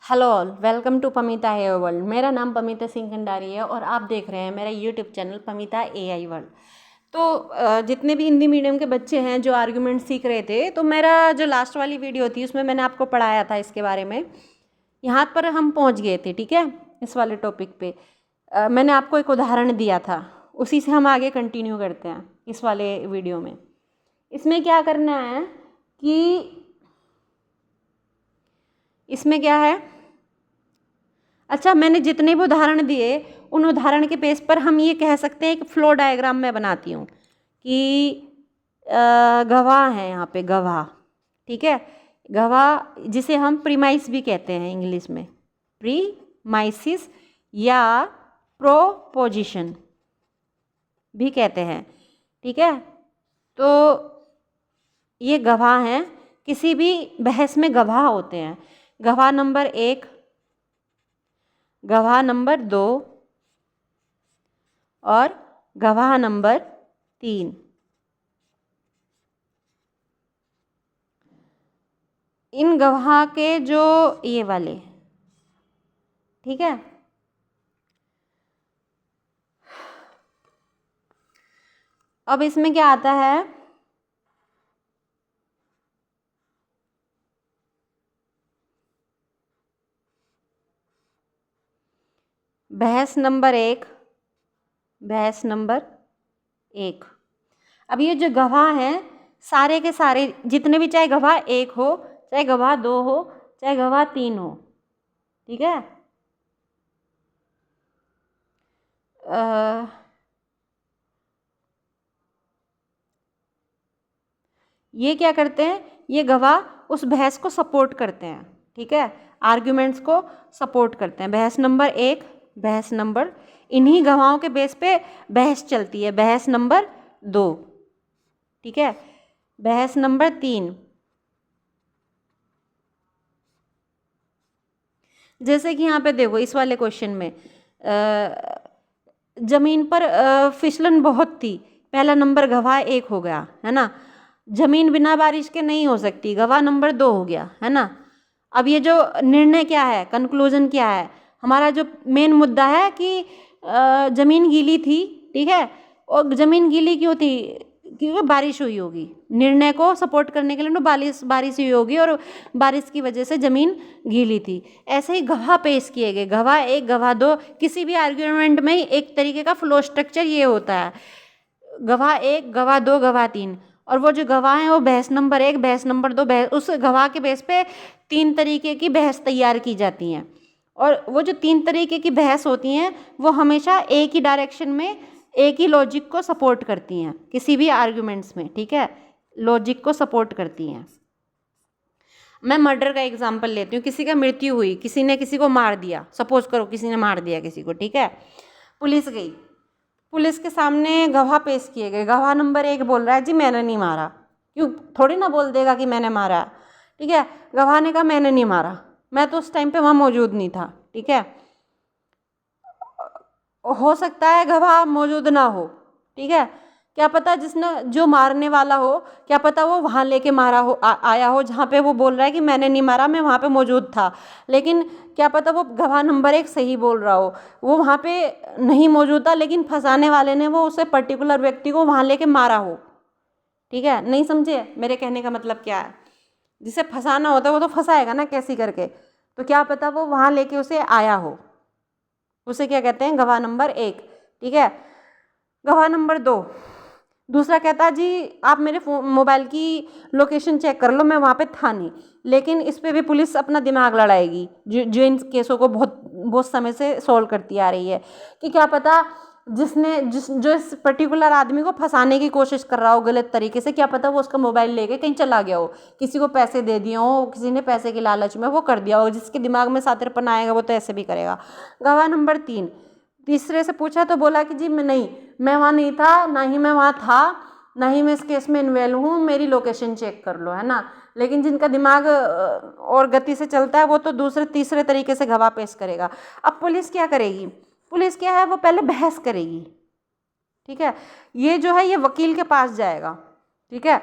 Hello all, welcome to Pamita hair world. मेरा नाम पमीता सिंह खंडारी है और आप देख रहे हैं मेरा YouTube channel Pamita AI world. तो जितने भी हिंदी मीडियम के बच्चे हैं जो आर्गुमेंट सीख रहे थे, तो मेरा जो लास्ट वाली वीडियो थी उसमें मैंने आपको पढ़ाया था इसके बारे में। यहाँ पर हम पहुँच गए थे, ठीक है। इस वाले टॉपिक पे मैंने आपको एक उदाहरण दिया था, उसी से हम आगे कंटिन्यू करते हैं इस वाले वीडियो में। इसमें क्या करना है कि इसमें क्या है, अच्छा, मैंने जितने भी उदाहरण दिए उन उदाहरण के बेस पर हम ये कह सकते हैं कि फ्लो डायग्राम मैं बनाती हूँ कि गवाह है यहाँ पे, गवाह, ठीक है। गवाह जिसे हम प्रीमाइस भी कहते हैं इंग्लिश में, प्रीमाइसिस या प्रोपोजिशन भी कहते हैं, ठीक है। तो ये गवाह हैं, किसी भी बहस में गवाह होते हैं। गवाह नंबर 1, गवाह नंबर 2 और गवाह नंबर 3। इन गवाह के जो ये वाले, ठीक है। अब इसमें क्या आता है, बहस नंबर 1, बहस नंबर 1। अब ये जो गवाह हैं सारे के सारे जितने भी, चाहे गवाह 1 हो, चाहे गवाह 2 हो, चाहे गवाह 3 हो, ठीक है। ये क्या करते हैं, ये गवाह उस बहस को सपोर्ट करते हैं, ठीक है। आर्ग्यूमेंट्स को सपोर्ट करते हैं। बहस नंबर 1, बहस नंबर, इन्हीं गवाहों के बेस पे बहस चलती है। बहस नंबर 2, ठीक है। बहस नंबर 3, जैसे कि यहाँ पे देखो इस वाले क्वेश्चन में जमीन पर फिसलन बहुत थी, पहला नंबर गवाह 1 हो गया, है ना। जमीन बिना बारिश के नहीं हो सकती, गवाह नंबर 2 हो गया, है ना। अब ये जो निर्णय क्या है, कंक्लूजन क्या है, हमारा जो मेन मुद्दा है कि जमीन गीली थी, ठीक है। और जमीन गीली क्यों थी, क्योंकि बारिश हुई होगी। निर्णय को सपोर्ट करने के लिए तो बारिश हुई होगी और बारिश की वजह से जमीन गीली थी। ऐसे ही गवाह पेश किए गए, गवाह 1, गवाह 2, किसी भी आर्ग्यूमेंट में एक तरीके का फ्लो स्ट्रक्चर ये होता है, गवाह 1, गवाह 2, गवाह 3। और वो जो गवाह हैं वो बहस नंबर 1, बहस नंबर 2, बहस, उस गवाह के बेस पे 3 तरीके की बहस तैयार की जाती हैं। और वो जो 3 तरीके की बहस होती हैं वो हमेशा एक ही डायरेक्शन में, एक ही लॉजिक को सपोर्ट करती हैं किसी भी आर्ग्यूमेंट्स में, ठीक है। लॉजिक को सपोर्ट करती हैं। मैं मर्डर का एग्जांपल लेती हूँ, किसी का मृत्यु हुई, किसी ने किसी को मार दिया, सपोज करो किसी ने मार दिया किसी को, ठीक है। पुलिस गई, पुलिस के सामने गवाह पेश किए गए। गवाह नंबर 1 बोल रहा है जी मैंने नहीं मारा, क्यों, थोड़ी ना बोल देगा कि मैंने मारा, ठीक है। गवाह ने कहा मैंने नहीं मारा, मैं तो उस टाइम पे वहाँ मौजूद नहीं था, ठीक है। हो सकता है गवाह मौजूद ना हो, ठीक है। क्या पता जिसने, जो मारने वाला हो, क्या पता वो वहाँ लेके मारा हो, आया हो जहाँ पे वो बोल रहा है कि मैंने नहीं मारा, मैं वहाँ पे मौजूद था। लेकिन क्या पता वो गवाह नंबर 1 सही बोल रहा हो, वो वहाँ पे नहीं मौजूद था, लेकिन फंसाने वाले ने वो उसे पर्टिकुलर व्यक्ति को वहाँ लेके मारा हो, ठीक है। नहीं समझे मेरे कहने का मतलब क्या है, जिसे फंसाना होता है वो तो फंसाएगा ना कैसी करके, तो क्या पता वो वहाँ लेके उसे आया हो, उसे क्या कहते हैं, गवाह नंबर 1, ठीक है। गवाह नंबर 2, दूसरा कहता है जी आप मेरे मोबाइल की लोकेशन चेक कर लो, मैं वहाँ पे था नहीं। लेकिन इस पे भी पुलिस अपना दिमाग लड़ाएगी, जो इन केसों को बहुत समय से सॉल्व करती आ रही है, कि क्या पता जो इस पर्टिकुलर आदमी को फंसाने की कोशिश कर रहा हो गलत तरीके से, क्या पता वो उसका मोबाइल लेके कहीं चला गया हो, किसी को पैसे दे दिए हो, किसी ने पैसे की लालच में वो कर दिया हो। जिसके दिमाग में सातिरपन आएगा वो तो ऐसे भी करेगा। गवाह नंबर 3, तीसरे से पूछा तो बोला कि जी मैं वहाँ नहीं था, ना ही मैं वहाँ था, ना ही मैं इस केस में इन्वॉल्व हूँ, मेरी लोकेशन चेक कर लो, है ना। लेकिन जिनका दिमाग और गति से चलता है वो तो दूसरे तीसरे तरीके से गवाह पेश करेगा। अब पुलिस क्या करेगी, पुलिस क्या है, वो पहले बहस करेगी, ठीक है। ये जो है ये वकील के पास जाएगा, ठीक है।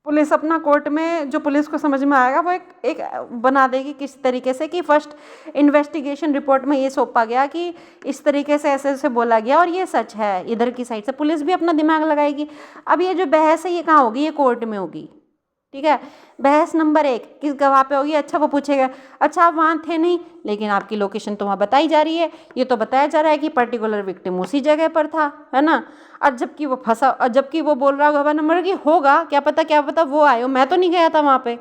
पुलिस अपना कोर्ट में जो पुलिस को समझ में आएगा वो एक बना देगी किस तरीके से कि फर्स्ट इन्वेस्टिगेशन रिपोर्ट में ये सौंपा गया कि इस तरीके से ऐसे ऐसे बोला गया और ये सच है, इधर की साइड से पुलिस भी अपना दिमाग लगाएगी। अब ये जो बहस है ये कहाँ होगी, ये कोर्ट में होगी, ठीक है। बहस नंबर 1 किस गवाह पे होगी, अच्छा वो पूछेगा अच्छा आप वहाँ थे नहीं लेकिन आपकी लोकेशन तो वहाँ बताई जा रही है, ये तो बताया जा रहा है कि पर्टिकुलर विक्टिम उसी जगह पर था, है ना। और जबकि वो फंसा, और जबकि वो बोल रहा गवाह नंबर की होगा क्या पता वो आए हो, मैं तो नहीं गया था वहाँ पे।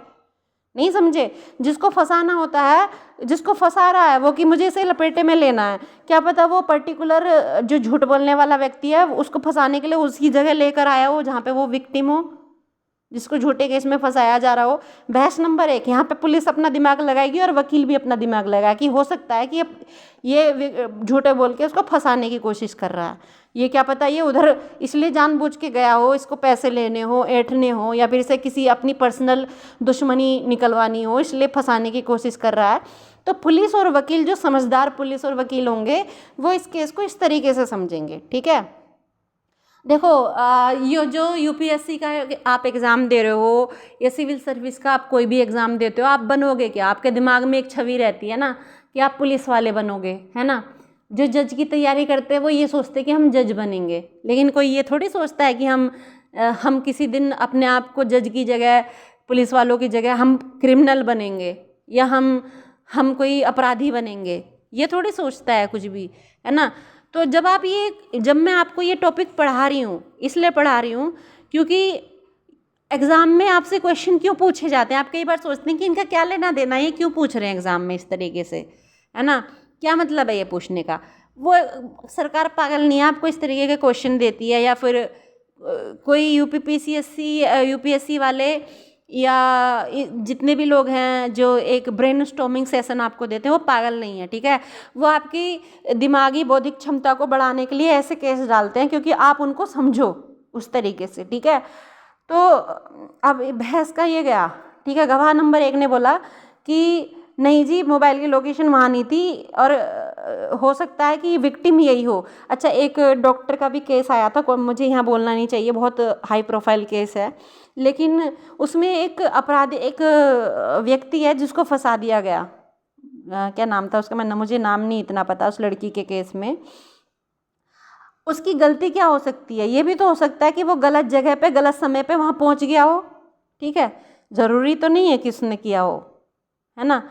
नहीं समझे, जिसको फंसाना होता है, जिसको फंसा रहा है वो कि मुझे इसे लपेटे में लेना है, क्या पता वो पर्टिकुलर जो झूठ बोलने वाला व्यक्ति है उसको फंसाने के लिए उसी जगह लेकर आया हो जहाँ पे वो विक्टिम हो, जिसको झूठे केस में फंसाया जा रहा हो। बहस नंबर 1 यहाँ पे पुलिस अपना दिमाग लगाएगी और वकील भी अपना दिमाग लगाएगा कि हो सकता है कि ये झूठे बोल के उसको फंसाने की कोशिश कर रहा है, ये क्या पता ये उधर इसलिए जानबूझ के गया हो, इसको पैसे लेने हो, ऐंठने हो, या फिर इसे किसी अपनी पर्सनल दुश्मनी निकलवानी हो इसलिए फंसाने की कोशिश कर रहा है। तो पुलिस और वकील, जो समझदार पुलिस और वकील होंगे वो इस केस को इस तरीके से समझेंगे, ठीक है। देखो ये जो यूपीएससी का आप एग्ज़ाम दे रहे हो या सिविल सर्विस का आप कोई भी एग्ज़ाम देते हो, आप बनोगे क्या, आपके दिमाग में एक छवि रहती है ना कि आप पुलिस वाले बनोगे, है ना। जो जज की तैयारी करते हैं वो ये सोचते हैं कि हम जज बनेंगे, लेकिन कोई ये थोड़ी सोचता है कि हम किसी दिन अपने आप को जज की जगह, पुलिस वालों की जगह हम क्रिमिनल बनेंगे या हम कोई अपराधी बनेंगे, ये थोड़ी सोचता है कुछ भी, है ना। तो जब मैं आपको ये टॉपिक पढ़ा रही हूँ, इसलिए पढ़ा रही हूँ क्योंकि एग्ज़ाम में आपसे क्वेश्चन क्यों पूछे जाते हैं, आप कई बार सोचते हैं कि इनका क्या लेना देना, ये क्यों पूछ रहे हैं एग्ज़ाम में इस तरीके से, है ना, क्या मतलब है ये पूछने का। वो सरकार पागल नहीं है, आपको इस तरीके के क्वेश्चन देती है, या फिर कोई यूपीएससी वाले या जितने भी लोग हैं जो एक ब्रेनस्टॉर्मिंग सेशन आपको देते हैं वो पागल नहीं है, ठीक है। वो आपकी दिमागी बौद्धिक क्षमता को बढ़ाने के लिए ऐसे केस डालते हैं क्योंकि आप उनको समझो उस तरीके से, ठीक है। तो अब बहस का ये गया, ठीक है। गवाह नंबर 1 ने बोला कि नहीं जी मोबाइल की लोकेशन वहाँ नहीं थी और हो सकता है कि विक्टिम यही हो। अच्छा, एक डॉक्टर का भी केस आया था, मुझे यहाँ बोलना नहीं चाहिए, बहुत हाई प्रोफाइल केस है, लेकिन उसमें एक अपराधी, एक व्यक्ति है जिसको फंसा दिया गया, क्या नाम था उसका, मुझे नाम नहीं इतना पता उस लड़की के केस में। उसकी गलती क्या हो सकती है, ये भी तो हो सकता है कि वो गलत जगह पे गलत समय पे वहाँ पहुँच गया हो, ठीक है, ज़रूरी तो नहीं है कि उसने किया हो, है ना।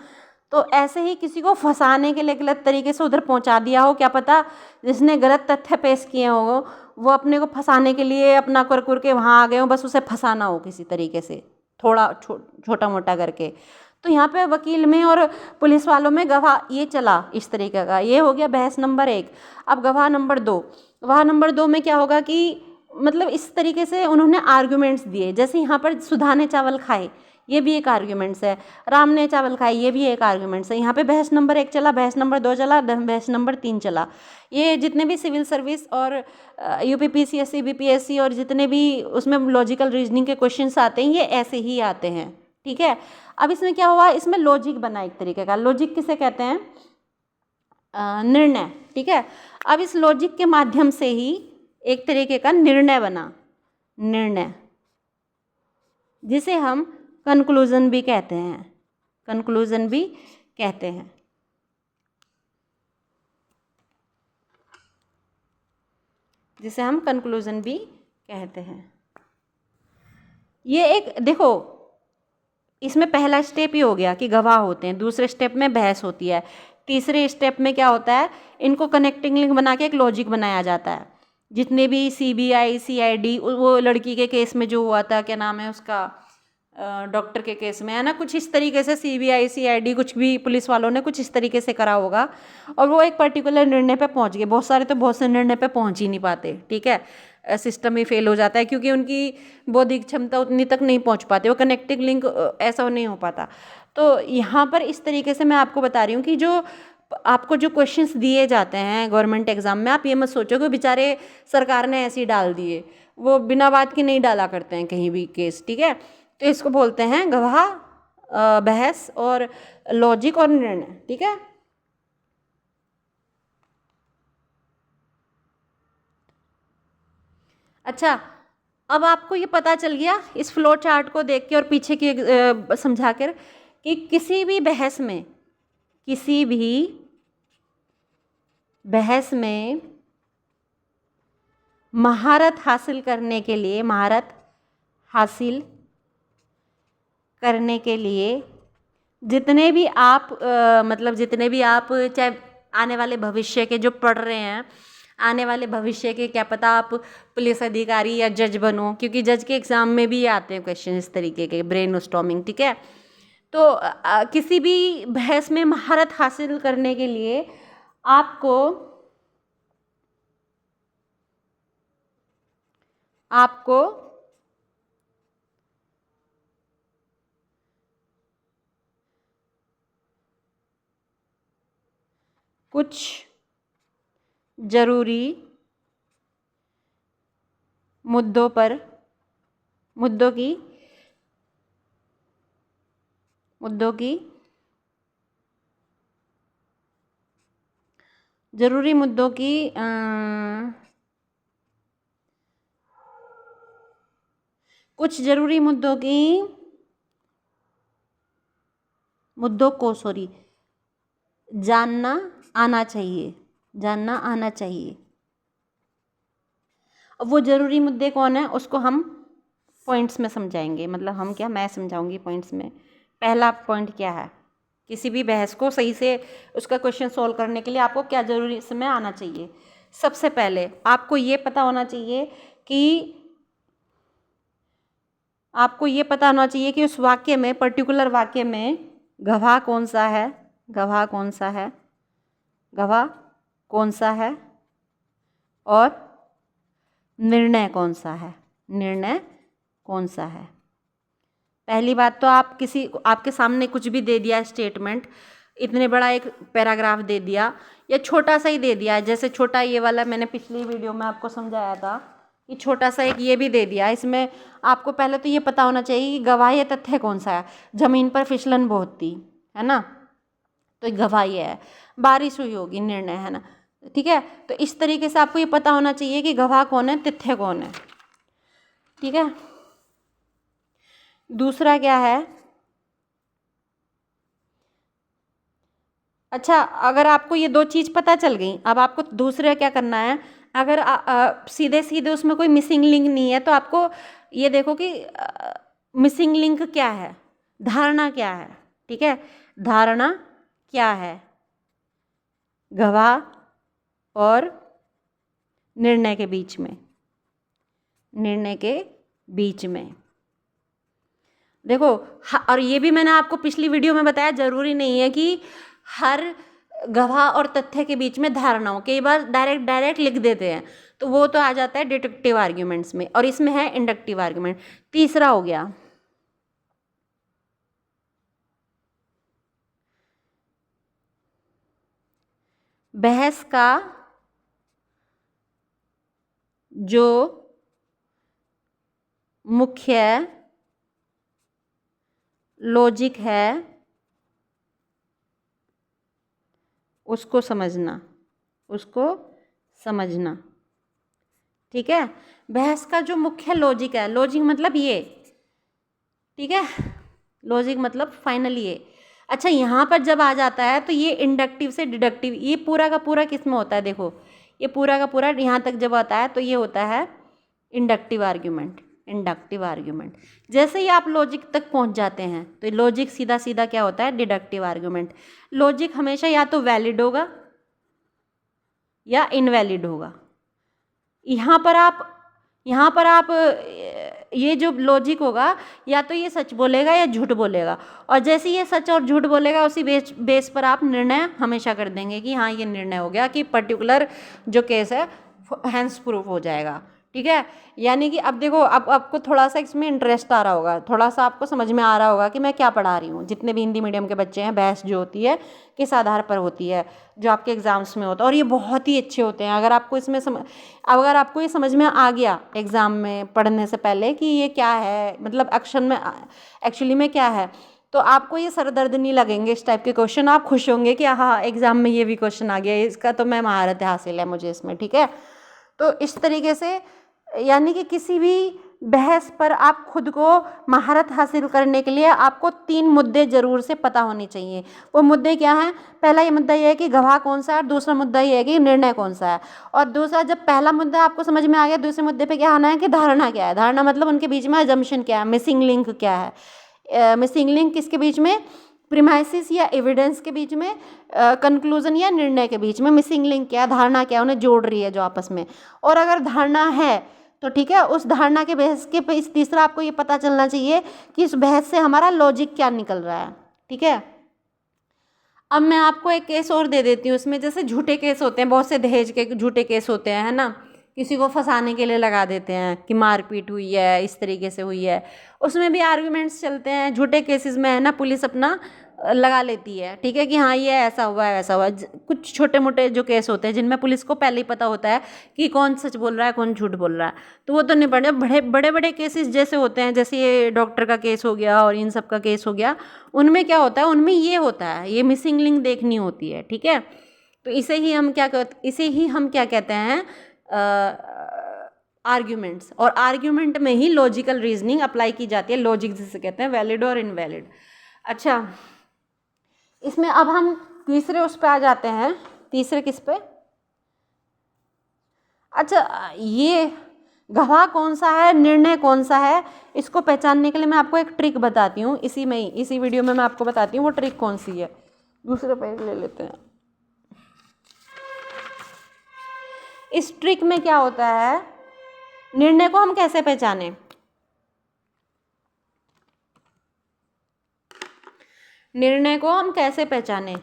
तो ऐसे ही किसी को फंसाने के लिए गलत तरीके से उधर पहुंचा दिया हो, क्या पता जिसने गलत तथ्य पेश किए हो वो अपने को फंसाने के लिए अपना कर के वहाँ आ गए हो, बस उसे फंसाना हो किसी तरीके से, थोड़ा छोटा मोटा करके। तो यहाँ पे वकील में और पुलिस वालों में गवाह ये चला इस तरीके का, ये हो गया बहस नंबर 1। अब गवाह नंबर 2, गवाह नंबर 2 में क्या होगा कि मतलब इस तरीके से उन्होंने आर्ग्यूमेंट्स दिए, जैसे यहाँ पर सुधा ने चावल खाए, ये भी एक आर्ग्यूमेंट्स है, राम ने चावल खाए, ये भी एक आर्ग्यूमेंट्स है। यहाँ पे बहस नंबर 1 चला, बहस नंबर 2 चला, बहस नंबर 3 चला। ये जितने भी सिविल सर्विस और यूपीपीसीएससी बीपीएससी और जितने भी उसमें लॉजिकल रीजनिंग के क्वेश्चंस आते हैं ये ऐसे ही आते हैं, ठीक है। अब इसमें क्या हुआ, इसमें लॉजिक बना एक तरीके का, लॉजिक किसे कहते हैं, निर्णय, ठीक है। अब इस लॉजिक के माध्यम से ही एक तरीके का निर्णय बना, निर्णय जिसे हम कंक्लूजन भी कहते हैं, कंक्लूजन भी कहते हैं। जिसे हम कंक्लूजन भी कहते हैं। ये एक देखो, इसमें पहला स्टेप ये हो गया कि गवाह होते हैं, दूसरे स्टेप में बहस होती है, तीसरे स्टेप में क्या होता है, इनको कनेक्टिंग लिंक बना के एक लॉजिक बनाया जाता है। जितने भी सीबीआई सीआईडी, वो लड़की के केस में जो हुआ था, क्या नाम है उसका, डॉक्टर के केस में, है ना, कुछ इस तरीके से सीबीआई सीआईडी कुछ भी पुलिस वालों ने कुछ इस तरीके से करा होगा और वो एक पर्टिकुलर निर्णय पे पहुंच गए। बहुत सारे तो बहुत से निर्णय पे पहुंच ही नहीं पाते, ठीक है, सिस्टम ही फेल हो जाता है क्योंकि उनकी बौद्धिक क्षमता उतनी तक नहीं पहुंच पाते, वो कनेक्टिंग लिंक ऐसा नहीं हो पाता। तो यहाँ पर इस तरीके से मैं आपको बता रही हूँ कि जो आपको जो क्वेश्चंस दिए जाते हैं गवर्नमेंट एग्जाम में, आप ये मत सोचो कि बेचारे सरकार ने ऐसे ही डाल दिए, वो बिना बात की नहीं डाला करते हैं कहीं भी केस, ठीक है। तो इसको बोलते हैं गवाह, बहस और लॉजिक और निर्णय, ठीक है। अच्छा, अब आपको ये पता चल गया इस फ्लो चार्ट को देख के और पीछे की समझा कर कि किसी भी बहस में महारत हासिल करने के लिए जितने भी आप चाहे आने वाले भविष्य के जो पढ़ रहे हैं, आने वाले भविष्य के क्या पता आप पुलिस अधिकारी या जज बनो, क्योंकि जज के एग्ज़ाम में भी आते हैं क्वेश्चन इस तरीके के, ब्रेनस्टॉर्मिंग, ठीक है। तो किसी भी बहस में महारत हासिल करने के लिए आपको कुछ जरूरी मुद्दों को जानना आना चाहिए। अब वो ज़रूरी मुद्दे कौन है उसको हम पॉइंट्स में समझाएंगे, मतलब मैं समझाऊंगी पॉइंट्स में। पहला पॉइंट क्या है, किसी भी बहस को सही से उसका क्वेश्चन सॉल्व करने के लिए आपको क्या ज़रूरी इसमें आना चाहिए। सबसे पहले आपको ये पता होना चाहिए कि उस वाक्य में, पर्टिकुलर वाक्य में गवाह कौन सा है और निर्णय कौन सा है। पहली बात तो आपके सामने कुछ भी दे दिया स्टेटमेंट, इतने बड़ा एक पैराग्राफ दे दिया या छोटा सा ही दे दिया, जैसे छोटा ये वाला मैंने पिछली वीडियो में आपको समझाया था कि छोटा सा एक ये भी दे दिया। इसमें आपको पहले तो ये पता होना चाहिए कि गवाही तथ्य कौन सा है। ज़मीन पर फिसलन बहुत थी, है ना, तो गवाही है। बारिश हुई होगी, निर्णय है ना, ठीक है। तो इस तरीके से आपको ये पता होना चाहिए कि गवाह कौन है, तथ्य कौन है, ठीक है। दूसरा क्या है, अच्छा अगर आपको ये दो चीज़ पता चल गई, अब आपको दूसरा क्या करना है। अगर सीधे सीधे उसमें कोई मिसिंग लिंक नहीं है तो आपको ये देखो कि मिसिंग लिंक क्या है, धारणा क्या है, ठीक है। धारणा क्या है गवाह और निर्णय के बीच में देखो। और ये भी मैंने आपको पिछली वीडियो में बताया, ज़रूरी नहीं है कि हर गवाह और तथ्य के बीच में धारणा हो। कई बार डायरेक्ट लिख देते हैं तो वो तो आ जाता है डिडक्टिव आर्ग्यूमेंट्स में, और इसमें है इंडक्टिव आर्ग्यूमेंट। तीसरा हो गया बहस का जो मुख्य लॉजिक है उसको समझना, ठीक है। बहस का जो मुख्य लॉजिक है, लॉजिक मतलब ये, ठीक है, लॉजिक मतलब फाइनल ये। अच्छा यहाँ पर जब आ जाता है तो ये इंडक्टिव से डिडक्टिव, ये पूरा का पूरा किस में होता है, देखो ये पूरा का पूरा यहाँ तक जब आता है तो ये होता है इंडक्टिव आर्ग्यूमेंट। जैसे ही आप लॉजिक तक पहुँच जाते हैं तो लॉजिक सीधा सीधा क्या होता है, डिडक्टिव आर्ग्यूमेंट। लॉजिक हमेशा या तो वैलिड होगा या इनवैलिड होगा। यहाँ पर आप ये जो लॉजिक होगा या तो ये सच बोलेगा या झूठ बोलेगा, और जैसे ये सच और झूठ बोलेगा उसी बेस पर आप निर्णय हमेशा कर देंगे कि हाँ ये निर्णय हो गया, कि पर्टिकुलर जो केस है हैंस प्रूफ हो जाएगा, ठीक है। यानी कि अब देखो, अब आपको थोड़ा सा इसमें इंटरेस्ट आ रहा होगा, थोड़ा सा आपको समझ में आ रहा होगा कि मैं क्या पढ़ा रही हूँ। जितने भी हिंदी मीडियम के बच्चे हैं, बहस जो होती है किस आधार पर होती है, जो आपके एग्ज़ाम्स में होता है, और ये बहुत ही अच्छे होते हैं। अगर आपको ये समझ में आ गया एग्ज़ाम में पढ़ने से पहले कि ये क्या है, मतलब एक्चुअली में क्या है, तो आपको ये सर दर्द नहीं लगेंगे इस टाइप के क्वेश्चन। आप खुश होंगे कि हाँ एग्ज़ाम में ये भी क्वेश्चन आ गया, इसका तो मैं महारत हासिल है मुझे इसमें, ठीक है। तो इस तरीके से यानी कि किसी भी बहस पर आप खुद को महारत हासिल करने के लिए आपको 3 मुद्दे ज़रूर से पता होने चाहिए। वो मुद्दे क्या हैं? पहला ये मुद्दा ये है कि गवाह कौन सा है, और दूसरा मुद्दा ये है कि निर्णय कौन सा है। और दूसरा, जब पहला मुद्दा आपको समझ में आ गया, दूसरे मुद्दे पे क्या आना है कि धारणा क्या है। धारणा मतलब उनके बीच में अजम्पशन क्या है, मिसिंग लिंक क्या है। मिसिंग लिंक किसके बीच में? प्रीमाइसिस या एविडेंस के बीच में, कंक्लूजन या निर्णय के बीच में मिसिंग लिंक क्या है, धारणा क्या है, उन्हें जोड़ रही है जो आपस में। और अगर धारणा है तो ठीक है, उस धारणा के बहस के पे इस तीसरा आपको ये पता चलना चाहिए कि इस बहस से हमारा लॉजिक क्या निकल रहा है। ठीक है, अब मैं आपको एक केस और दे देती हूँ। उसमें जैसे झूठे केस होते हैं, बहुत से दहेज के झूठे केस होते हैं, है ना। किसी को फंसाने के लिए लगा देते हैं कि मारपीट हुई है, इस तरीके से हुई है। उसमें भी आर्ग्यूमेंट्स चलते हैं। झूठे केसेस में है ना, पुलिस अपना लगा लेती है, ठीक है, कि हाँ ये ऐसा हुआ है, वैसा हुआ है। कुछ छोटे मोटे जो केस होते हैं जिनमें पुलिस को पहले ही पता होता है कि कौन सच बोल रहा है, कौन झूठ बोल रहा है, तो वो तो नहीं पड़े। बड़े बड़े केसेस जैसे होते हैं, जैसे ये डॉक्टर का केस हो गया और इन सब का केस हो गया, उनमें क्या होता है, उनमें ये होता है, ये मिसिंग लिंक देखनी होती है। ठीक है, तो इसे ही हम क्या कहते हैं, आर्ग्यूमेंट्स। और आर्ग्यूमेंट में ही लॉजिकल रीजनिंग अप्लाई की जाती है। लॉजिक जिसे कहते हैं, वैलिड और इनवैलिड। अच्छा, इसमें अब हम तीसरे उस पे आ जाते हैं। तीसरे किस पे? अच्छा, ये गवाह कौन सा है, निर्णय कौन सा है, इसको पहचानने के लिए मैं आपको एक ट्रिक बताती हूँ। इसी वीडियो में मैं आपको बताती हूँ वो ट्रिक कौन सी है। दूसरे पेज ले लेते हैं। इस ट्रिक में क्या होता है, निर्णय को हम कैसे पहचाने? निर्णय को हम कैसे पहचाने?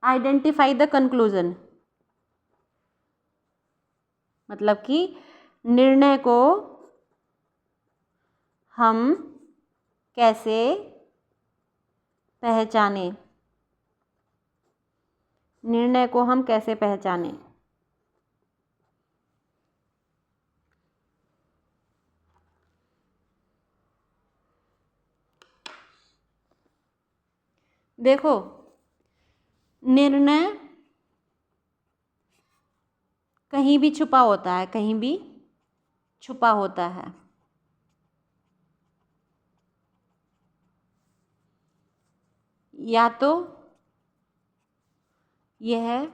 आइडेंटिफाई द कंक्लूजन, मतलब कि निर्णय को हम कैसे पहचाने। निर्णय को हम कैसे पहचाने? देखो, निर्णय कहीं भी छुपा होता है, कहीं भी छुपा होता है। या तो यह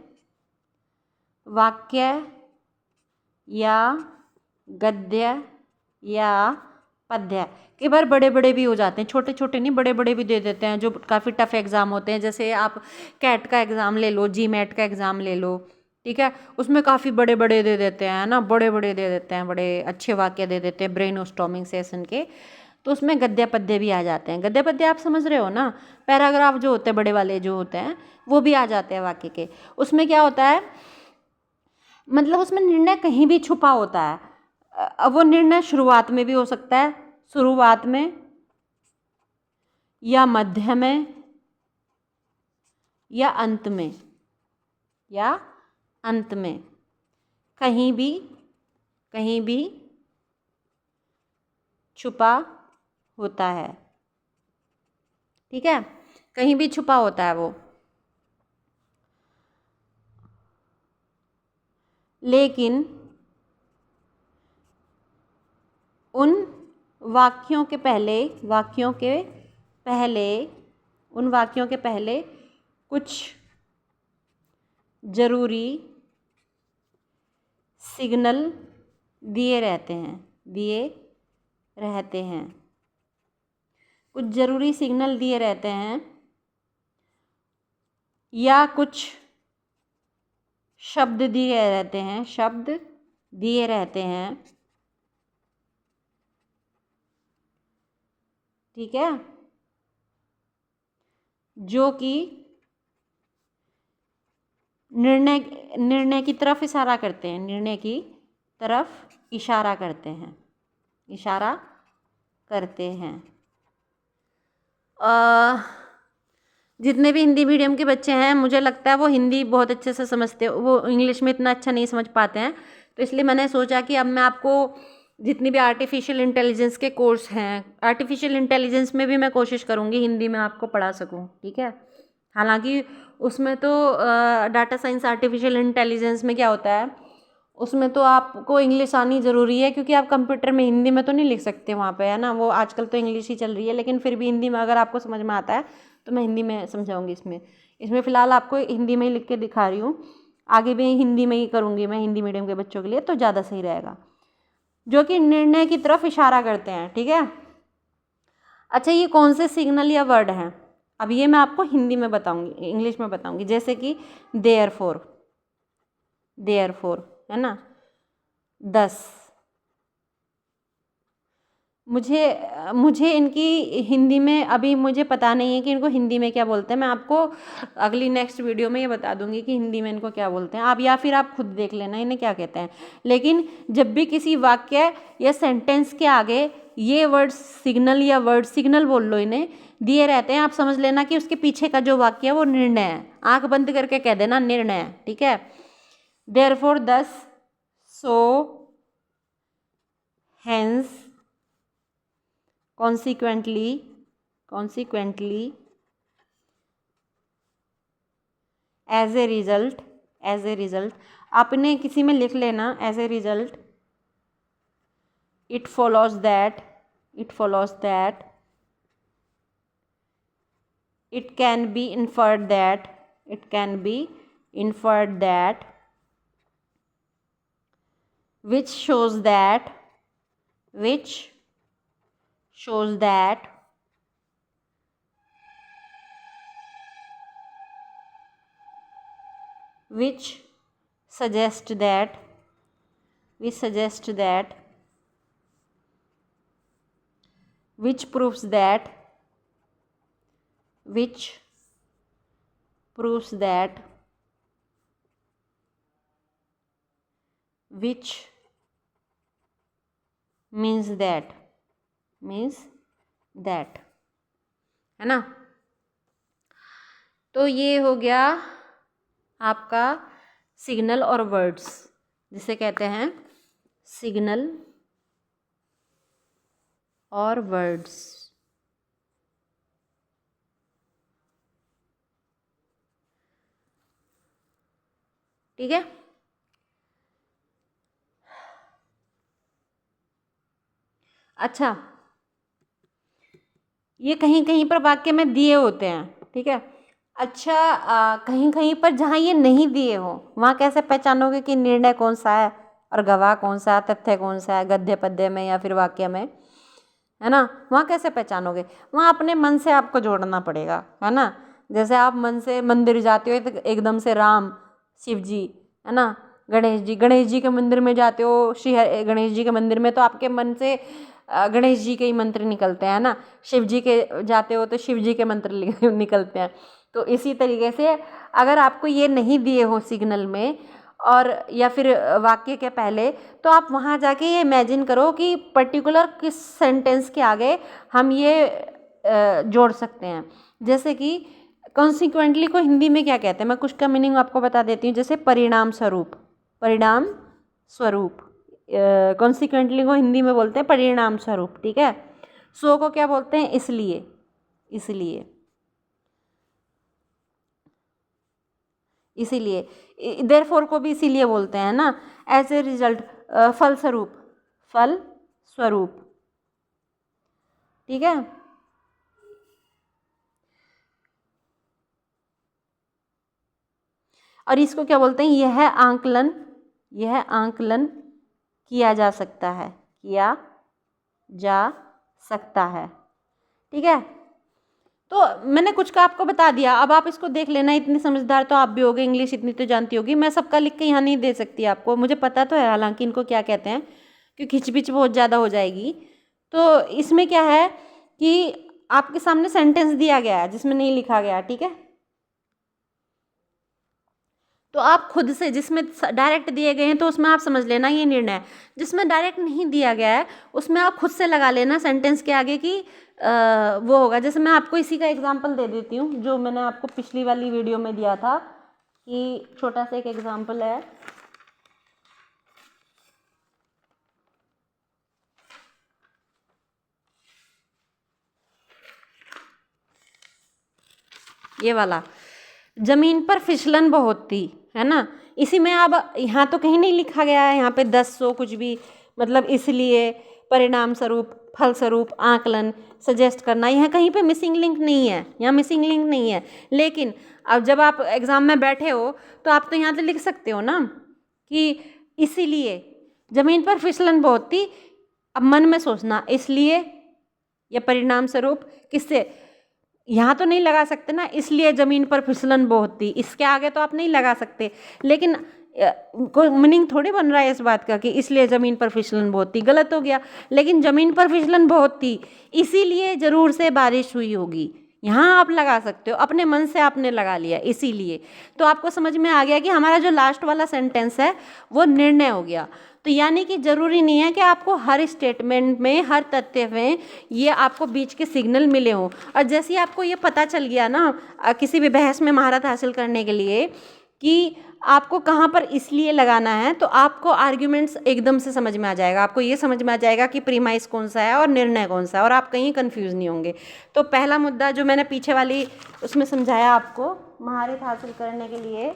वाक्य या गद्य या पद्य, कई बार बड़े बड़े भी हो जाते हैं, छोटे छोटे नहीं, बड़े बड़े भी दे देते हैं जो काफ़ी टफ एग्ज़ाम होते हैं। जैसे आप कैट का एग्ज़ाम ले लो, जीमैट का एग्ज़ाम ले लो, ठीक है, उसमें काफ़ी बड़े बड़े दे देते हैं ना, बड़े बड़े दे देते हैं, बड़े अच्छे वाक्य दे देते हैं ब्रेनस्टॉर्मिंग सेशन के। तो उसमें गद्य पद्य भी आ जाते हैं। गद्य पद्य आप समझ रहे हो ना, पैराग्राफ जो होते हैं बड़े वाले जो होते हैं वो भी आ जाते हैं वाक्य के। उसमें क्या होता है, मतलब उसमें निर्णय कहीं भी छुपा होता है। अब वो निर्णय शुरुआत में भी हो सकता है, शुरुआत में या मध्य में या अंत में, या अंत में, कहीं भी छुपा होता है। ठीक है, कहीं भी छुपा होता है वो। लेकिन उन वाक्यों के पहले कुछ ज़रूरी सिग्नल दिए रहते हैं, कुछ ज़रूरी सिग्नल दिए रहते हैं, या कुछ शब्द दिए रहते हैं, ठीक है, जो कि निर्णय की तरफ इशारा करते हैं, इशारा करते हैं। जितने भी हिंदी मीडियम के बच्चे हैं, मुझे लगता है वो हिंदी बहुत अच्छे से समझते हैं, वो इंग्लिश में इतना अच्छा नहीं समझ पाते हैं। तो इसलिए मैंने सोचा कि अब मैं आपको जितनी भी आर्टिफिशियल इंटेलिजेंस के कोर्स हैं, आर्टिफिशियल इंटेलिजेंस में भी मैं कोशिश करूँगी हिंदी में आपको पढ़ा सकूँ, ठीक है। हालांकि उसमें तो डाटा साइंस आर्टिफिशियल इंटेलिजेंस में क्या होता है, उसमें तो आपको इंग्लिश आनी ज़रूरी है, क्योंकि आप कंप्यूटर में हिंदी में तो नहीं लिख सकते वहाँ पे, है ना। वो आजकल तो इंग्लिश ही चल रही है, लेकिन फिर भी हिंदी में अगर आपको समझ में आता है तो मैं हिंदी में समझाऊंगी। इसमें फ़िलहाल आपको हिंदी में ही लिख के दिखा रही हूँ, आगे भी हिंदी में ही करूँगी मैं, हिंदी मीडियम के बच्चों के लिए तो ज़्यादा सही रहेगा, जो कि निर्णय की तरफ इशारा करते हैं, ठीक है। अच्छा, ये कौन से सिग्नल या वर्ड हैं, अब ये मैं आपको हिंदी में बताऊंगी, इंग्लिश में बताऊंगी। जैसे कि देयरफॉर, है ना, 10। मुझे इनकी हिंदी में अभी मुझे पता नहीं है कि इनको हिंदी में क्या बोलते हैं। मैं आपको अगली नेक्स्ट वीडियो में ये बता दूंगी कि हिंदी में इनको क्या बोलते हैं, आप या फिर आप खुद देख लेना इन्हें क्या कहते हैं। लेकिन जब भी किसी वाक्य या सेंटेंस के आगे ये वर्ड सिग्नल या वर्ड सिग्नल बोल लो, इन्हें दिए रहते हैं, आप समझ लेना कि उसके पीछे का जो वाक्य है वो निर्णय है। आंख बंद करके कह देना निर्णय, ठीक है। Therefore 10, so, hence, consequently, as a result, आपने किसी में लिख लेना as a result, it follows that, it can be inferred that, which shows that, which suggest that, which proves that, which means that, है ना। तो ये हो गया आपका सिग्नल और वर्ड्स, जिसे कहते हैं सिग्नल और वर्ड्स, ठीक है। अच्छा, ये कहीं कहीं पर वाक्य में दिए होते हैं, ठीक है। अच्छा, कहीं कहीं पर जहाँ ये नहीं दिए हो, वहाँ कैसे पहचानोगे कि निर्णय कौन सा है और गवाह कौन सा है, तथ्य कौन सा है, गद्य पद्य में या फिर वाक्य में, है ना। वहाँ कैसे पहचानोगे, वहाँ अपने मन से आपको जोड़ना पड़ेगा, है ना। जैसे आप मन से मंदिर जाते हो तो एकदम से राम, शिव जी, है ना, गणेश जी के मंदिर में जाते हो, श्री गणेश जी के मंदिर में तो आपके मन से गणेश जी के ही मंत्र निकलते हैं ना। शिव जी के जाते हो तो शिव जी के मंत्र निकलते हैं। तो इसी तरीके से अगर आपको ये नहीं दिए हो सिग्नल में और या फिर वाक्य के पहले, तो आप वहाँ जाके ये इमेजिन करो कि पर्टिकुलर किस सेंटेंस के आगे हम ये जोड़ सकते हैं। जैसे कि कॉन्सिक्वेंटली को हिंदी में क्या कहते हैं, मैं कुछ का मीनिंग आपको बता देती हूँ। जैसे परिणाम स्वरूप, कॉन्सिक्वेंटली को हिंदी में बोलते हैं परिणाम स्वरूप, ठीक है। सो को क्या बोलते हैं, इसीलिए देयरफॉर को भी इसीलिए बोलते हैं ना। एज ए रिजल्ट, फलस्वरूप, ठीक है। और इसको क्या बोलते हैं, यह आंकलन किया जा सकता है, ठीक है। तो मैंने कुछ का आपको बता दिया, अब आप इसको देख लेना। इतनी समझदार तो आप भी होगे, इंग्लिश इतनी तो जानती होगी। मैं सबका लिख के यहाँ नहीं दे सकती आपको, मुझे पता तो है हालांकि इनको क्या कहते हैं, क्योंकि खिचपिच बहुत ज़्यादा हो जाएगी। तो इसमें क्या है कि आपके सामने सेंटेंस दिया गया है जिसमें नहीं लिखा गया, ठीक है। तो आप खुद से, जिसमें डायरेक्ट दिए गए हैं तो उसमें आप समझ लेना ये निर्णय है। जिसमें डायरेक्ट नहीं दिया गया है उसमें आप खुद से लगा लेना सेंटेंस के आगे कि वो होगा। जैसे मैं आपको इसी का एग्जांपल दे देती हूँ, जो मैंने आपको पिछली वाली वीडियो में दिया था, कि छोटा सा एक एग्जांपल है। ये वाला, जमीन पर फिसलन बहुत थी, है ना। इसी में अब यहाँ तो कहीं नहीं लिखा गया है, यहाँ पे 10 100 कुछ भी, मतलब इसलिए, परिणाम स्वरूप, फल स्वरूप, आकलन, सजेस्ट करना, यहाँ कहीं पे मिसिंग लिंक नहीं है, यहाँ मिसिंग लिंक नहीं है। लेकिन अब जब आप एग्ज़ाम में बैठे हो तो आप तो यहाँ तो लिख सकते हो ना कि इसीलिए ज़मीन पर फिसलन बहुत थी। अब मन में सोचना इसलिए या परिणाम स्वरूप, किससे, यहाँ तो नहीं लगा सकते ना, इसलिए ज़मीन पर फिसलन बहुत थी, इसके आगे तो आप नहीं लगा सकते। लेकिन कोई मीनिंग थोड़ी बन रहा है इस बात का कि इसलिए ज़मीन पर फिसलन बहुत थी, गलत हो गया। लेकिन ज़मीन पर फिसलन बहुत थी इसीलिए ज़रूर से बारिश हुई होगी, यहाँ आप लगा सकते हो, अपने मन से आपने लगा लिया इसीलिए। तो आपको समझ में आ गया कि हमारा जो लास्ट वाला सेंटेंस है वो निर्णय हो गया। तो यानी कि ज़रूरी नहीं है कि आपको हर स्टेटमेंट में, हर तथ्य में ये आपको बीच के सिग्नल मिले हों। और जैसे ही आपको ये पता चल गया ना किसी भी बहस में महारत हासिल करने के लिए कि आपको कहाँ पर इसलिए लगाना है, तो आपको आर्ग्यूमेंट्स एकदम से समझ में आ जाएगा। आपको ये समझ में आ जाएगा कि प्रीमाइस कौन सा है और निर्णय कौन सा है, और आप कहीं कंफ्यूज नहीं होंगे। तो पहला मुद्दा जो मैंने पीछे वाली उसमें समझाया आपको महारत हासिल करने के लिए,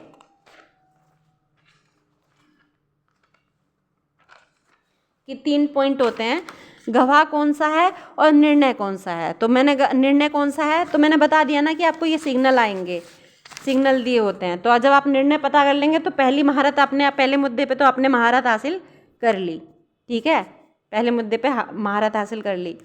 कि 3 पॉइंट होते हैं, गवाह कौन सा है और निर्णय कौन सा है। तो मैंने निर्णय कौन सा है तो मैंने बता दिया ना कि आपको ये सिग्नल आएंगे, सिग्नल दिए होते हैं। तो जब आप निर्णय पता कर लेंगे तो पहली महारत आपने, पहले मुद्दे पे तो आपने महारत हासिल कर ली, ठीक है, पहले मुद्दे पे महारत हासिल कर ली।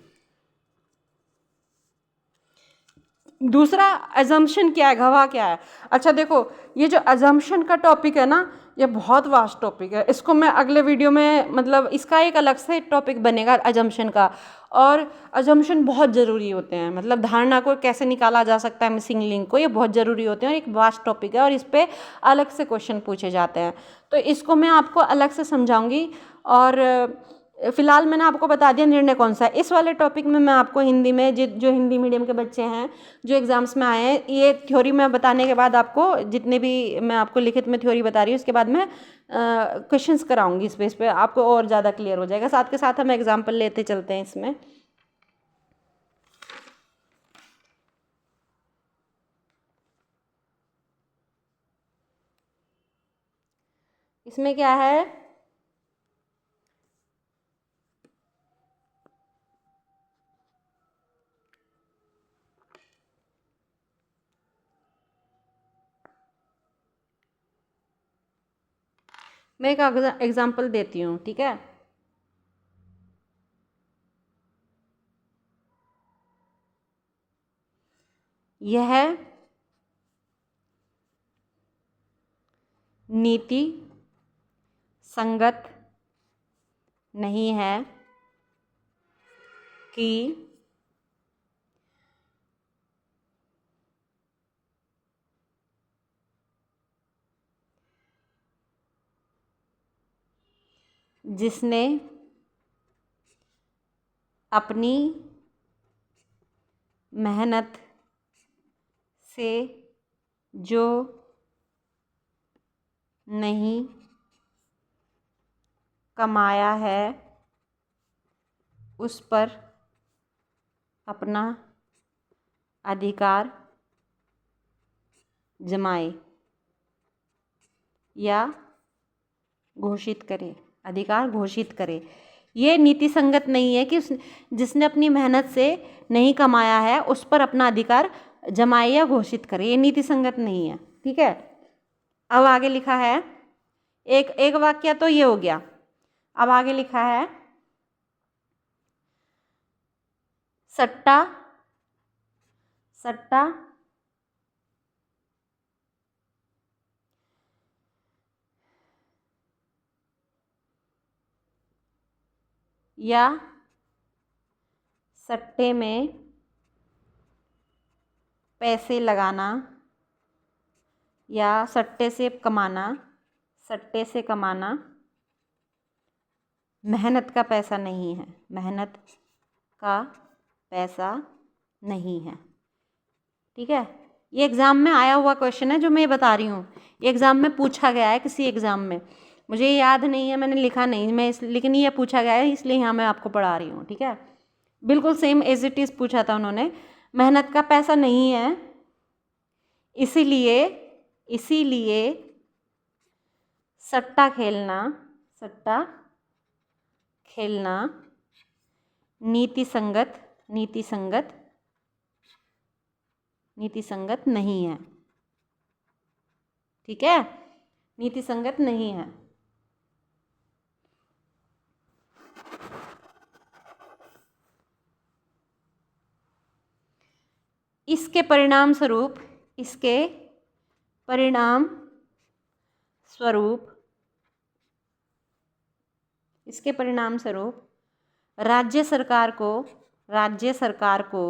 दूसरा अजम्पशन क्या है, गवाह क्या है। अच्छा देखो, ये जो अजम्पशन का टॉपिक है ना, ये बहुत वास्ट टॉपिक है। इसको मैं अगले वीडियो में, मतलब इसका एक अलग से टॉपिक बनेगा अजम्पशन का। और अजम्पशन बहुत ज़रूरी होते हैं, मतलब धारणा को कैसे निकाला जा सकता है, मिसिंग लिंक को, ये बहुत ज़रूरी होते हैं और एक वास्ट टॉपिक है और इस पर अलग से क्वेश्चन पूछे जाते हैं। तो इसको मैं आपको अलग से समझाऊँगी। और फिलहाल मैंने आपको बता दिया निर्णय कौन सा है। इस वाले टॉपिक में मैं आपको हिंदी में, जो हिंदी मीडियम के बच्चे हैं जो एग्ज़ाम्स में आए हैं, ये थ्योरी में बताने के बाद आपको, जितने भी मैं आपको लिखित में थ्योरी बता रही हूँ उसके बाद मैं क्वेश्चंस कराऊंगी इस बेस पे, आपको और ज़्यादा क्लियर हो जाएगा। साथ के साथ हम एग्जाम्पल लेते चलते हैं इसमें। इसमें क्या है, मैं एक एग्जाम्पल देती हूँ, ठीक है। यह नीति संगत नहीं है कि जिसने अपनी मेहनत से जो नहीं कमाया है उस पर अपना अधिकार जमाए या घोषित करे, अधिकार घोषित करे। ये नीति संगत नहीं है कि जिसने अपनी मेहनत से नहीं कमाया है उस पर अपना अधिकार जमाए या घोषित करे, ये नीति संगत नहीं है, ठीक है। अब आगे लिखा है, एक वाक्य तो ये हो गया। अब आगे लिखा है, सट्टा सट्टा या सट्टे में पैसे लगाना या सट्टे से कमाना मेहनत का पैसा नहीं है, मेहनत का पैसा नहीं है, ठीक है। ये एग्ज़ाम में आया हुआ क्वेश्चन है जो मैं बता रही हूँ, ये एग्ज़ाम में पूछा गया है किसी एग्ज़ाम में, मुझे याद नहीं है, मैंने लिखा नहीं, लेकिन ये पूछा गया है इसलिए यहाँ मैं आपको पढ़ा रही हूँ, ठीक है। बिल्कुल सेम एज इट इज़ पूछा था उन्होंने, मेहनत का पैसा नहीं है, इसीलिए सट्टा खेलना, सट्टा खेलना नीति संगत, नीति संगत, नीति संगत नहीं है। ठीक है, नीति संगत नहीं है। इसके परिणाम स्वरूप, इसके परिणाम स्वरूप, इसके परिणाम स्वरूप राज्य सरकार को, राज्य सरकार को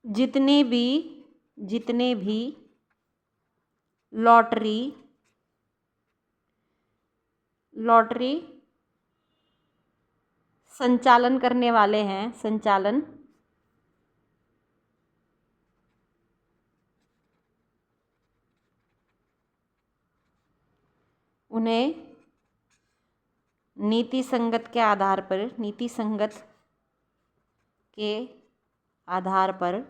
जितने भी लॉटरी, लॉटरी संचालन करने वाले हैं, संचालन उन्हें नीति संगत के आधार पर, नीति संगत के आधार पर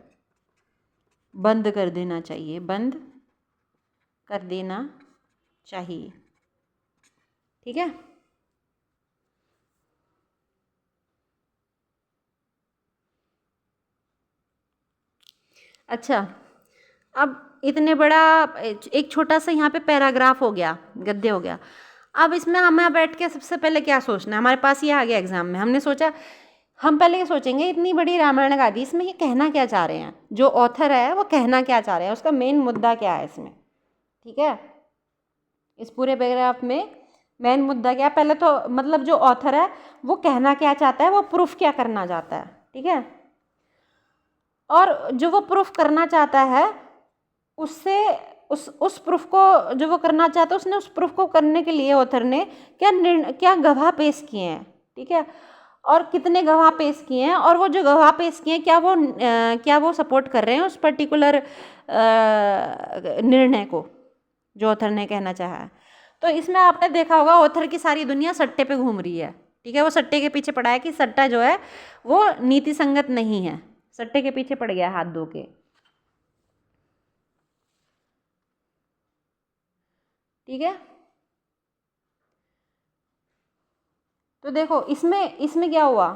बंद कर देना चाहिए, बंद कर देना चाहिए। ठीक है, अच्छा अब इतने बड़ा एक छोटा सा यहाँ पे पैराग्राफ हो गया, गद्य हो गया। अब इसमें हमें बैठ के सबसे पहले क्या सोचना है, हमारे पास ये आ गया एग्जाम में, हमने सोचा हम पहले ये सोचेंगे इतनी बड़ी रामायण गादी, इसमें ये कहना क्या चाह रहे हैं, जो ऑथर है वो कहना क्या चाह रहे हैं, उसका मेन मुद्दा क्या है इसमें। ठीक है, इस पूरे पैराग्राफ में मेन मुद्दा क्या है, पहले तो मतलब जो ऑथर है वो कहना क्या चाहता है, वो प्रूफ क्या करना चाहता है। ठीक है, और जो वो प्रूफ करना चाहता है उससे उस प्रूफ को जो वो करना चाहता है, उसने उस प्रूफ को करने के लिए ऑथर ने क्या गवाह पेश किए हैं। ठीक है, और कितने गवाह पेश किए हैं, और वो जो गवाह पेश किए हैं क्या वो सपोर्ट कर रहे हैं उस पर्टिकुलर निर्णय को जो ऑथर ने कहना चाहा है। तो इसमें आपने देखा होगा ऑथर की सारी दुनिया सट्टे पे घूम रही है। ठीक है, वो सट्टे के पीछे पड़ा है कि सट्टा जो है वो नीति संगत नहीं है, सट्टे के पीछे पड़ गया हाथ धो के। ठीक है, तो देखो इसमें क्या हुआ,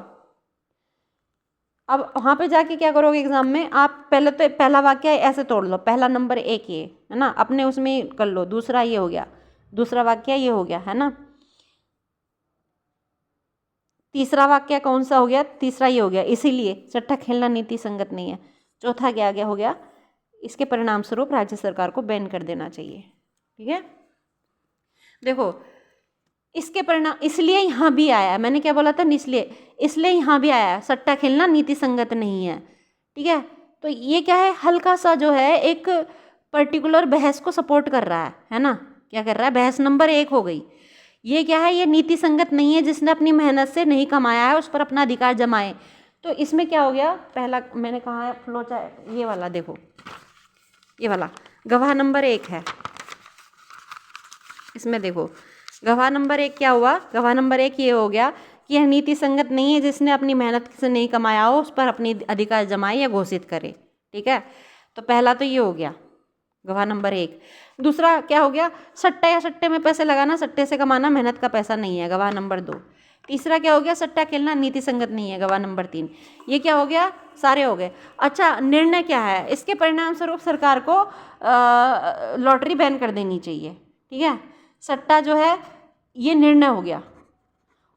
अब वहाँ पे जाके क्या करोगे एग्जाम में, आप पहले तो पहला वाक्य ऐसे तोड़ लो, पहला नंबर एक ये है ना, अपने उसमें कर लो, दूसरा ये हो गया, दूसरा वाक्य ये हो गया है ना, तीसरा वाक्य कौन सा हो गया, तीसरा ये हो गया, इसीलिए सट्टा खेलना नीति संगत नहीं है। चौथा क्या हो गया, इसके परिणाम स्वरूप राज्य सरकार को बैन कर देना चाहिए। ठीक है, देखो इसके परिणाम इसलिए यहाँ भी आया, मैंने क्या बोला था, इसलिए यहाँ भी आया, सट्टा खेलना नीति संगत नहीं है। ठीक है, तो ये क्या है, हल्का सा जो है एक पर्टिकुलर बहस को सपोर्ट कर रहा है ना, क्या कर रहा है, बहस नंबर एक हो गई। ये क्या है, ये नीति संगत नहीं है, जिसने अपनी मेहनत से नहीं कमाया है उस पर अपना अधिकार जमाए। तो इसमें क्या हो गया, पहला मैंने कहा है फ्लो चार्ट, ये वाला देखो, ये वाला गवाह नंबर एक है, इसमें देखो गवाह नंबर एक क्या हुआ, गवाह नंबर एक ये हो गया कि यह नीति संगत नहीं है, जिसने अपनी मेहनत से नहीं कमाया हो उस पर अपनी अधिकार जमाए या घोषित करे। ठीक है, तो पहला तो ये हो गया गवाह नंबर एक। दूसरा क्या हो गया, सट्टा या सट्टे में पैसे लगाना, सट्टे से कमाना मेहनत का पैसा नहीं है, गवाह नंबर दो। तीसरा क्या हो गया, सट्टा खेलना नीति संगत नहीं है, गवाह नंबर तीन। ये क्या हो गया, सारे हो गए। अच्छा, निर्णय क्या है, इसके परिणाम स्वरूप सरकार को लॉटरी बैन कर देनी चाहिए। ठीक है, सट्टा जो है ये निर्णय हो गया,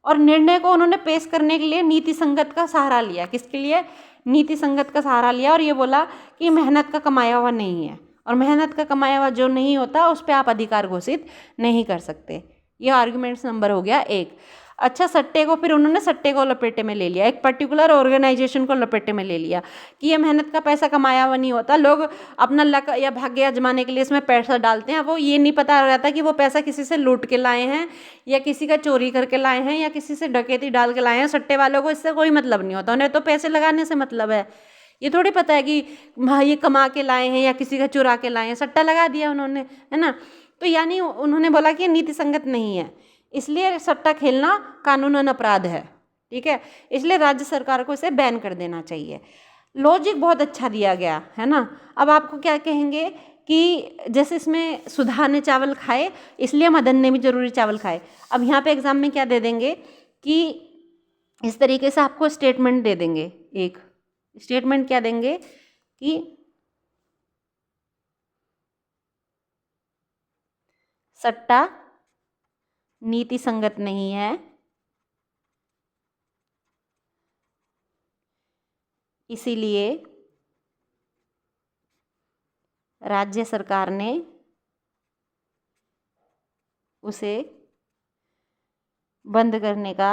और निर्णय को उन्होंने पेश करने के लिए नीति संगत का सहारा लिया। किसके लिए, नीति संगत का सहारा लिया, और ये बोला कि मेहनत का कमाया हुआ नहीं है, और मेहनत का कमाया हुआ जो नहीं होता उस पर आप अधिकार घोषित नहीं कर सकते। ये आर्गुमेंट्स नंबर हो गया एक। अच्छा, सट्टे को फिर उन्होंने सट्टे को लपेटे में ले लिया, एक पर्टिकुलर ऑर्गेनाइजेशन को लपेटे में ले लिया कि ये मेहनत का पैसा कमाया हुआ नहीं होता, लोग अपना लक या भाग्य आजमाने के लिए इसमें पैसा डालते हैं, वो ये नहीं पता रहता कि वो पैसा किसी से लूट के लाए हैं या किसी का चोरी करके लाए हैं या किसी से डकैती डाल के लाए हैं। सट्टे वालों को इससे कोई मतलब नहीं होता, उन्हें तो पैसे लगाने से मतलब है, ये थोड़ी पता है कि ये कमा के लाए हैं या किसी का चुरा के लाए हैं, सट्टा लगा दिया उन्होंने, है ना। तो यानी उन्होंने बोला कि नीति संगत नहीं है, इसलिए सट्टा खेलना कानूनन अपराध है। ठीक है, इसलिए राज्य सरकार को इसे बैन कर देना चाहिए। लॉजिक बहुत अच्छा दिया गया है ना। अब आपको क्या कहेंगे कि जैसे इसमें सुधा ने चावल खाए इसलिए मदन ने भी जरूरी चावल खाए। अब यहाँ पे एग्जाम में क्या दे देंगे कि इस तरीके से आपको स्टेटमेंट दे देंगे। एक स्टेटमेंट क्या देंगे कि सट्टा नीति संगत नहीं है, इसीलिए राज्य सरकार ने उसे बंद करने का